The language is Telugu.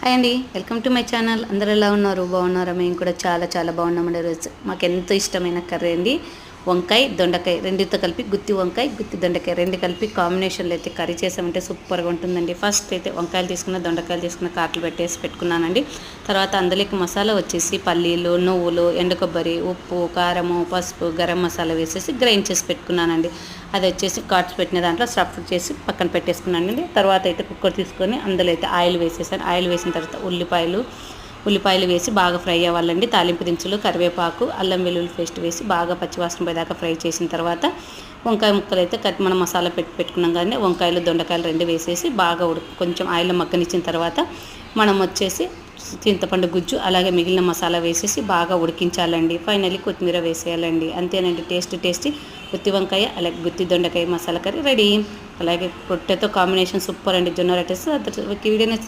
హాయ్ అండి, వెల్కమ్ టు మై ఛానల్. అందరూ ఎలా ఉన్నారు? బాగున్నారా? మేము కూడా చాలా చాలా బాగున్నామండి. రోజు మాకు ఎంతో ఇష్టమైన కర్రీ అండి వంకాయ దొండకాయ రెండితో కలిపి గుత్తి వంకాయ గుత్తి దొండకాయ రెండు కలిపి కాంబినేషన్లో అయితే కర్రీ చేసామంటే సూపర్గా ఉంటుందండి. ఫస్ట్ అయితే వంకాయలు తీసుకున్న దొండకాయలు తీసుకున్న కాట్లు పెట్టుకున్నానండి. తర్వాత అందులోకి మసాలా వచ్చేసి పల్లీలు, నువ్వులు, ఎండు కొబ్బరి, ఉప్పు, కారము, పసుపు, గరం మసాలా వేసేసి గ్రైండ్ చేసి పెట్టుకున్నానండి. అది వచ్చేసి కాట్స్ పెట్టిన దాంట్లో స్టఫ్ చేసి పక్కన పెట్టేసుకున్నానండి. తర్వాత అయితే కుక్కర్ తీసుకొని అందులో అయితే ఆయిల్ వేసేసాను. ఆయిల్ వేసిన తర్వాత ఉల్లిపాయలు వేసి బాగా ఫ్రై అవ్వాలండి. తాలింపు దినుసులు, కరివేపాకు, అల్లం వెల్లుల్లి పేస్ట్ వేసి బాగా పచ్చివాసన పోయేదాకా ఫ్రై చేసిన తర్వాత వంకాయ ముక్కలు అయితే మనం మసాలా పెట్టుకున్నాం కానీ వంకాయలు దొండకాయలు రెండు వేసేసి బాగా కొంచెం ఆయిల్ మగ్గనిచ్చిన తర్వాత మనం వచ్చేసి చింతపండు గుజ్జు అలాగే మిగిలిన మసాలా వేసేసి బాగా ఉడికించాలండి. ఫైనల్లీ కొత్తిమీర వేసేయాలండి. అంతేనండి, టేస్టీ గుత్తి వంకాయ అలాగే గుత్తి దొండకాయ మసాలా కర్రీ రెడీ. అలాగే రొట్టెతో కాంబినేషన్ సూపర్ అండి. జొన్న రొట్టెస్ వీడియో నచ్చితే